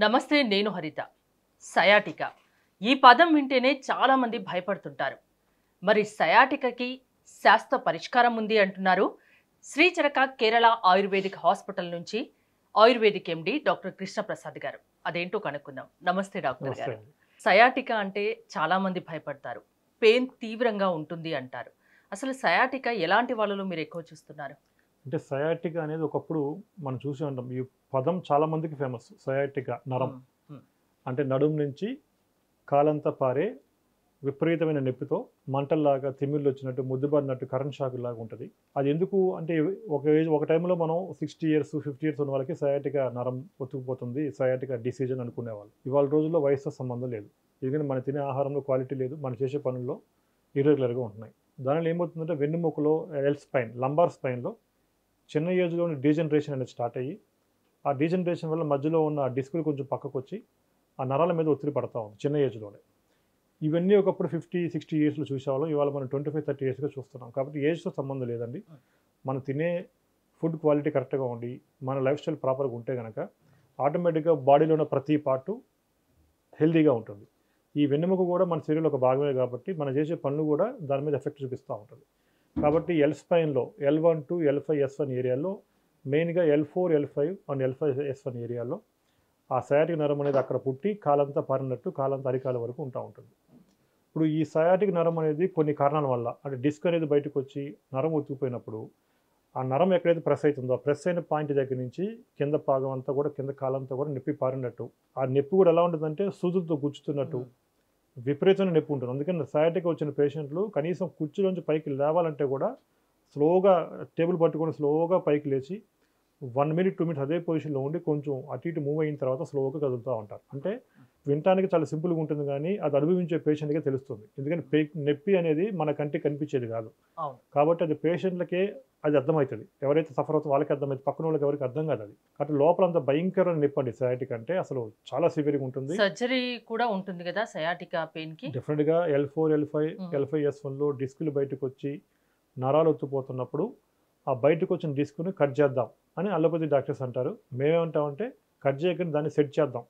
నమస్తే, నేను హరిత. సయాటికా ఈ పదం వింటేనే చాలా మంది భయపడుతుంటారు. మరి సయాటికకి శాస్త్ర పరిష్కారం ఉంది అంటున్నారు శ్రీచరక కేరళ ఆయుర్వేదిక్ హాస్పిటల్ నుంచి ayurvedic MD doctor Krishna Prasad గారు. అదేంటో కనుక్కుందాం. నమస్తే డాక్టర్ గారు. సయాటికా అంటే చాలా మంది భయపడతారు. పెయిన్ తీవ్రంగా ఉంటుంది అంటారు. అసలు సయాటికా ఎలాంటి వాళ్ళలో మీరు ఎక్కువ చూస్తున్నారు? అంటే సయాటికా అనేది ఒకప్పుడు మనం చూసి ఉంటాం. ఈ పదం చాలా మందికి ఫేమస్. సయాటికా నరం అంటే నడుము నుంచి కాలంతా పారే విపరీతమైన నొప్పితో మంటల్లాగా తిమ్మిర్లు వచ్చినట్టు ముద్దుబారినట్టు కరెంట్ షాక్ లాగా ఉంటుంది. అది ఎందుకు అంటే ఒక టైంలో మనం 60 years 50 years ఉన్న వాళ్ళకి సయాటికా నరం ఒత్తుకుపోతుంది, సయాటికా డిసీజ్ అని అనుకునేవాళ్ళు. ఇవాళ రోజుల్లో వయసుతో సంబంధం లేదు. ఎందుకంటే మనం తినే ఆహారంలో క్వాలిటీ లేదు, మనం చేసే పనుల్లో ఇర్రెగ్యులర్గా ఉంటున్నాయి. దానిలో ఏమవుతుందంటే వెన్నుముకలో ఎల్ స్పైన్ లంబార్ స్పైన్లో చిన్న ఏజ్లోని డీజనరేషన్ అనేది స్టార్ట్ అయ్యి ఆ డీజనరేషన్ వల్ల మధ్యలో ఉన్న డిస్కులు కొంచెం పక్కకు వచ్చి ఆ నరాల మీద ఒత్తిడి పడతా ఉంది చిన్న ఏజ్లోనే. ఇవన్నీ ఒకప్పుడు 50-60 yearsలో చూసేవాళ్ళం. ఇవాళ మనం 25-30 yearsగా చూస్తున్నాం. కాబట్టి ఏజ్తో సంబంధం లేదండి. మనం తినే ఫుడ్ క్వాలిటీ కరెక్ట్గా ఉండి మన లైఫ్ స్టైల్ ప్రాపర్గా ఉంటే కనుక ఆటోమేటిక్గా బాడీలో ఉన్న ప్రతి పార్టు హెల్తీగా ఉంటుంది. ఈ వెన్నెముక కూడా మన శరీరంలో ఒక భాగమే కాబట్టి మనం చేసే పనులు కూడా దాని మీద ఎఫెక్ట్ చూపిస్తూ ఉంటుంది. కాబట్టి L స్పైన్లో L1 to L5 S1 ఏరియాలో మెయిన్గా L4 L5 and L5 S1 ఏరియాలో ఆ సయాటిక్ నరం అనేది అక్కడ పుట్టి కాలంతా పారినట్టు కాలంతా అరికాల వరకు ఉంటా ఉంటుంది. ఇప్పుడు ఈ సయాటిక్ నరం అనేది కొన్ని కారణాల వల్ల అంటే డిస్క్ అనేది బయటకు వచ్చి నరం ఒత్తుకుపోయినప్పుడు ఆ నరం ఎక్కడైతే ప్రెస్ అవుతుందో ఆ ప్రెస్ అయిన పాయింట్ దగ్గర నుంచి కింద భాగం అంతా కూడా కింద కాలంతా కూడా నొప్పి పారినట్టు ఆ నొప్పి కూడా ఎలా ఉంటుందంటే సూదులతో గుచ్చుతున్నట్టు విపరీతమైన నొప్పి ఉంటుంది. అందుకని సయాటిక్ వచ్చిన పేషెంట్లు కనీసం కుర్చీలోంచి పైకి లేవాలంటే కూడా స్లోగా టేబుల్ పట్టుకొని స్లోగా పైకి లేచి 1 minute 2 minutes అదే పొజిషన్లో ఉండి కొంచెం అటు ఇటు మూవ్ అయిన తర్వాత స్లోగా కదులుతూ ఉంటారు. అంటే వినటానికి చాలా సింపుల్గా ఉంటుంది కానీ అది అనుభవించే పేషెంట్కే తెలుస్తుంది. ఎందుకంటే నొప్పి అనేది మన కంటికి కనిపించేది కాదు కాబట్టి అది పేషెంట్లకే అది అర్థమవుతుంది. ఎవరైతే సఫర్ అవుతుందో వాళ్ళకి అర్థమవుతుంది, పక్కన వాళ్ళకి ఎవరికి అర్థం కాదు. అది కాబట్టి లోపల అంత భయంకరమైన నొప్పి అండి సయాటిక్ అంటే అసలు చాలా సివియర్గా ఉంటుంది. సర్జరీ కూడా ఉంటుంది కదా సయాటికా పెయిన్ కి? డెఫినెట్గా L4 L5 L5 S1లో డిస్కులు బయటకు వచ్చి నరాలు ఒత్తుపోతున్నప్పుడు ఆ బయటకు వచ్చిన డిస్క్ను కట్ చేద్దాం అని అలోపతి డాక్టర్స్ అంటారు. మేమేమంటామంటే కట్ చేయకుండా దాన్ని సెట్ చేద్దాం.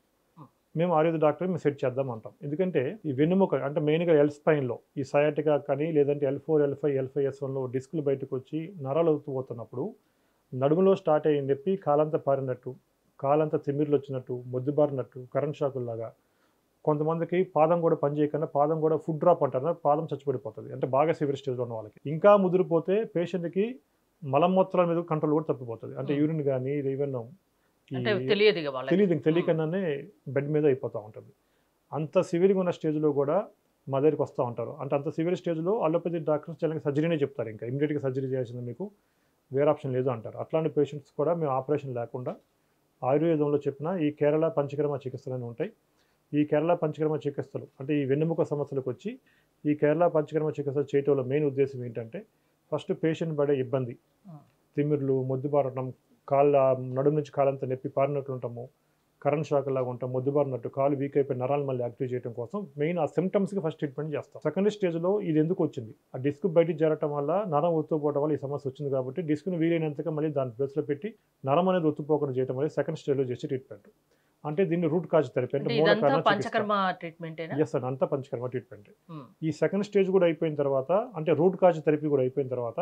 మేము ఆయుర్వేద డాక్టర్ మేము సెట్ చేద్దాం అంటాం. ఎందుకంటే ఈ వెన్నుముక అంటే మెయిన్గా ఎల్ స్పైన్లో ఈ సయాటికా కానీ లేదంటే L4 L5 L5 S1లో డిస్కులు బయటకు వచ్చి నరాలు ఒత్తుపోతున్నప్పుడు నడుములో స్టార్ట్ అయ్యి నొప్పి కాలంతా పారినట్టు కాలంతా తిమ్మిర్లు వచ్చినట్టు మొద్దుబారినట్టు కరెంట్ షాకుల్లాగా కొంతమందికి పాదం కూడా పనిచేయకుండా పాదం కూడా ఫుడ్ డ్రాప్ అంటారు, పాదం చచ్చిపడిపోతుంది. అంటే బాగా సివియర్ స్టేజ్లో ఉన్న వాళ్ళకి. ఇంకా ముదిరిపోతే పేషెంట్కి మలమూత్రాల మీద కంట్రోల్ కూడా తప్పిపోతుంది. అంటే యూరిన్ కానీ ఈవెన్ తెలియకుండానే బెడ్ మీద అయిపోతూ ఉంటుంది. అంత సివియర్గా ఉన్న స్టేజ్లో కూడా మా దగ్గరికి వస్తూ ఉంటారు. అంటే అంత సివియర్ స్టేజ్లో అలోపతి డాక్టర్స్ చాలా సర్జరీనే చెప్తారు. ఇంకా ఇమీడియట్గా సర్జరీ చేయాల్సింది, మీకు వేరే ఆప్షన్ లేదు అంటారు. అట్లాంటి పేషెంట్స్ కూడా మేము ఆపరేషన్ లేకుండా ఆయుర్వేదంలో చెప్పిన ఈ కేరళ పంచకర్మ చికిత్సలు ఉంటాయి. ఈ కేరళ పంచకర్మ చికిత్సలు అంటే ఈ వెన్నెముక సమస్యలకు వచ్చి ఈ కేరళ పంచకర్మ చికిత్సలు చేయటంలో మెయిన్ ఉద్దేశం ఏంటంటే ఫస్ట్ పేషెంట్ పడే ఇబ్బంది తిమ్మిర్లు మొద్దుబారటం కాళ్ళ నడుము నుంచి కాలంతా నొప్పి పారినట్లు ఉంటాము, కరెంట్ షాక్ లాగా ఉంటాం, మొద్దుబారినట్టు కాలు వీక్ అయిపోయి నరాలు మళ్ళీ యాక్టివ్ చేయడం కోసం మెయిన్ ఆ సిమ్టమ్స్కి ఫస్ట్ ట్రీట్మెంట్ చేస్తాం. సెకండ్ స్టేజ్లో ఇది ఎందుకు వచ్చింది, ఆ డిస్క్ బయటికి జరగటం వల్ల నరం ఒత్తుపోవడం వల్ల ఈ సమస్య వచ్చింది కాబట్టి డిస్క్ను వీలైనంతగా మళ్ళీ దాని ప్లేస్లో పెట్టి నరం అనేది ఒత్తుపోకుండా చేయడం వల్ల సెకండ్ స్టేజ్లో చేసే ట్రీట్మెంట్. అంటే దీన్ని రూట్ కాజ్ థెరపీ అంటే పంచకర్మ ట్రీట్మెంట్. ఎస్ అండి, అంతా పంచకర్మ ట్రీట్మెంట్. ఈ సెకండ్ స్టేజ్ కూడా అయిపోయిన తర్వాత అంటే రూట్ కాజ్ థెరపీ కూడా అయిపోయిన తర్వాత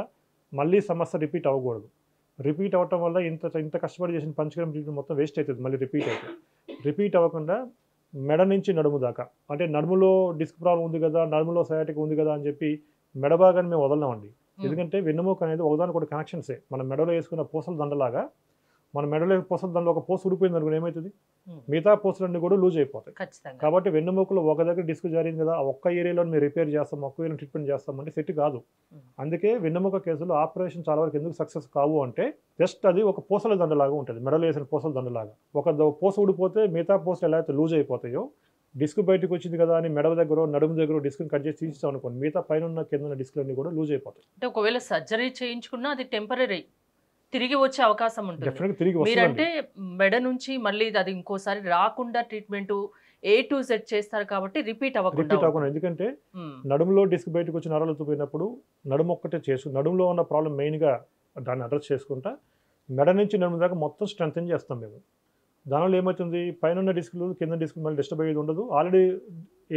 మళ్ళీ సమస్య రిపీట్ అవ్వకూడదు. రిపీట్ అవ్వటం వల్ల ఇంత కష్టపడి చేసిన పంచకర్మ ట్రీట్మెంట్ మొత్తం వేస్ట్ అవుతుంది. మళ్ళీ రిపీట్ అవ్వకుండా మెడ నుంచి నడుము దాకా అంటే నడుములో డిస్క్ ప్రాబ్లం ఉంది కదా, నడుములో సయాటిక్ ఉంది కదా అని చెప్పి మెడ భాగాన్ని మేము వదలనామండి. ఎందుకంటే వెన్నెముక అనేది ఒకదానికి కూడా కనెక్షన్సే. మన మెడలో వేసుకున్న పూసల దండలాగా మన మెడలో పూసల దండలో ఒక పూస ఉడిపోయింది అనుకుని ఏమవుతుంది, మిగతా పూసలన్నీ కూడా లూజ్ అయిపోతాయి. కాబట్టి వెన్నెముకలో ఒక దగ్గర డిస్క్ జారింది కదా, ఆ ఒక్క ఏరియాలో మేము రిపేర్ చేస్తాం, ఒక్క ఏరియా ట్రీట్మెంట్ చేస్తాం అంటే సెట్ కాదు. అందుకే వెన్నెముక కేసులో ఆపరేషన్ చాలా వరకు ఎందుకు సక్సెస్ కావు అంటే జస్ట్ అది ఒక పూసల దండలాగా ఉంటుంది, మెడలో వేసిన పూసల దండలాగా. ఒక పూస ఊడిపోతే మిగతా పూసలు ఎలా అయితే లూజ్ అయిపోతాయో డిస్క్ బయటకు వచ్చింది కదా అని మెడ దగ్గర నడుము దగ్గర డిస్క్ కట్ చేసి తీస్తాం అనుకోండి, మిగతా పైన కింద డిస్క్లన్నీ కూడా లూజ్ అయిపోతాయి. అంటే ఒకవేళ సర్జరీ చేయించుకున్నా అది టెంపరీ, తిరిగి వచ్చే అవకాశం ఉంటుంది. మీరంటే మెడ నుంచి మళ్ళీ అది ఇంకోసారి రాకుండా ట్రీట్మెంట్ A to Z చేస్తారు కాబట్టి రిపీట్ అవ్వకుండా. ఎందుకంటే నడుములో డిస్క్ బయటకు వచ్చి నరాలు ఒత్తుపోయినప్పుడు నడుము ఒక్కటే నడుములో ఉన్న ప్రాబ్లం మెయిన్గా దాన్ని అడ్రస్ చేసుకుంటా మెడ నుంచి నడుము దాకా మొత్తం స్ట్రెంథెన్ చేస్తాం మేము. దానివల్ల ఏమవుతుంది, పైన డిస్కులు కింద డిస్కులు మళ్ళీ డిస్టర్బ్ అయ్యేది ఉండదు. ఆల్రెడీ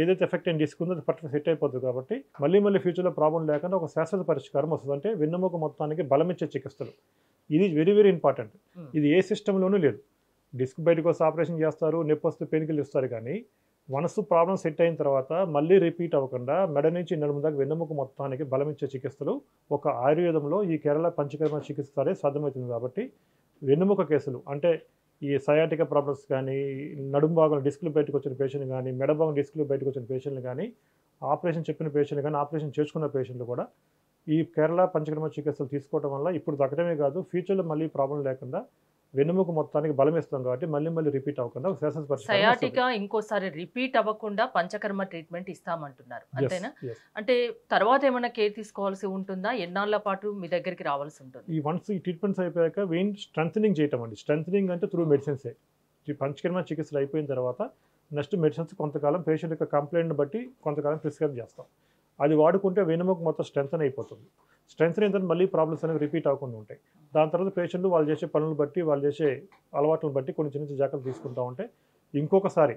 ఏదైతే ఎఫెక్ట్ అయిన డిస్క్ ఉందో అది పర్ఫెక్ట్ సెట్ అయిపోతుంది కాబట్టి మళ్ళీ ఫ్యూచర్లో ప్రాబ్లం లేకుండా ఒక శాశ్వత పరిష్కారం వస్తుంది. అంటే వెన్నెముక మొత్తానికి బలమిచ్చే చికిత్సలు, ఇది వెరీ వెరీ ఇంపార్టెంట్. ఇది ఏ సిస్టంలోనూ లేదు. డిస్క్ బయటకు వస్తే ఆపరేషన్ చేస్తారు, నొప్పి వస్తే పెయిన్కిల్ ఇస్తారు, కానీ వన్స్ ప్రాబ్లం సెట్ అయిన తర్వాత మళ్ళీ రిపీట్ అవ్వకుండా మెడ నుంచి నడుము దాకా వెన్నెముక మొత్తానికి బలమిచ్చే చికిత్సలు ఒక ఆయుర్వేదంలో ఈ కేరళ పంచకర్మ చికిత్స ద్వారా సాధ్యమవుతుంది. కాబట్టి వెన్నెముక కేసులు అంటే ఈ సయాటికా ప్రాబ్లమ్స్ కానీ, నడుము భాగంలో డిస్కులు బయటకు వచ్చిన పేషెంట్ కానీ, మెడ భాగం డిస్కులు బయటకు వచ్చిన పేషెంట్లు కానీ, ఆపరేషన్ చెప్పిన పేషెంట్లు కానీ, ఆపరేషన్ చేసుకున్న పేషెంట్లు కూడా ఈ కేరళ పంచకర్మ చికిత్సలు తీసుకోవడం వల్ల ఇప్పుడు తగ్గడమే కాదు, ఫ్యూచర్లో మళ్ళీ ప్రాబ్లం లేకుండా వెన్నెముక మొత్తానికి బలం ఇస్తాం కాబట్టి మళ్ళీ రిపీట్ అవ్వకుండా ఒక శాశ్వత పరిష్కారం సయాటికా ఇంకోసారి రిపీట్ అవ్వకుండా పంచకర్మ ట్రీట్మెంట్ ఇస్తామంటున్నారు, అంతేనా? అంటే తర్వాత ఏమైనా కేర్ తీసుకోవాల్సి ఉంటుందా? ఎన్నాళ్ళ పాటు మీ దగ్గరికి రావాల్సి ఉంటుంది? ఈ వన్స్ ఈ ట్రీట్మెంట్స్ అయిపోయాక వెయిన్ స్ట్రెంథనింగ్ చేయటం అండి. స్ట్రెంథనింగ్ అంటే త్రూ మెడిసిన్సే. ఈ పంచకర్మ చికిత్సలు అయిపోయిన తర్వాత నెక్స్ట్ మెడిసిన్స్ కొంతకాలం పేషెంట్ యొక్క కంప్లైంట్ బట్టి కొంతకాలం ప్రిస్క్రైబ్ చేస్తాం. అది వాడుకుంటే వెన్నెముక మొత్తం స్ట్రెంథన్ అయిపోతుంది. స్ట్రెంథన్ అయిన తర్వాత మళ్ళీ ప్రాబ్లమ్స్ అనేవి రిపీట్ అవ్వకుండా ఉంటాయి. దాని తర్వాత పేషెంట్లు వాళ్ళు చేసే పనులు బట్టి, వాళ్ళు చేసే అలవాట్లను బట్టి కొన్ని చిన్న జాగ్రత్తలు తీసుకుంటూ ఉంటే ఇంకొకసారి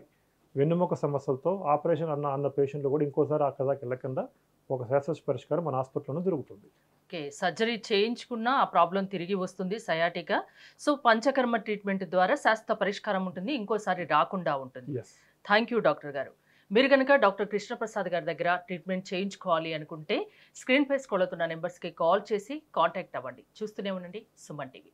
వెన్నెముక సమస్యలతో ఆపరేషన్ అన్న పేషెంట్లు కూడా ఇంకోసారి ఆ కథకి వెళ్ళకుండా ఒక శాశ్వత పరిష్కారం మన హాస్పిటల్లోనే దొరుకుతుంది. ఓకే, సర్జరీ చేయించుకున్నా ఆ ప్రాబ్లం తిరిగి వస్తుంది సయాటికా. సో పంచకర్మ ట్రీట్మెంట్ ద్వారా శాశ్వత పరిష్కారం ఉంటుంది, ఇంకోసారి రాకుండా ఉంటుంది. థ్యాంక్ యూ డాక్టర్ గారు. మీరు కనుక డాక్టర్ కృష్ణప్రసాద్ గారి దగ్గర ట్రీట్మెంట్ చేయించుకోవాలి అనుకుంటే స్క్రీన్ పై స్క్రోల్ అవుతున్న నెంబర్స్కి కాల్ చేసి కాంటాక్ట్ అవ్వండి. చూస్తూనే ఉండండి సుమన్ టీవీ.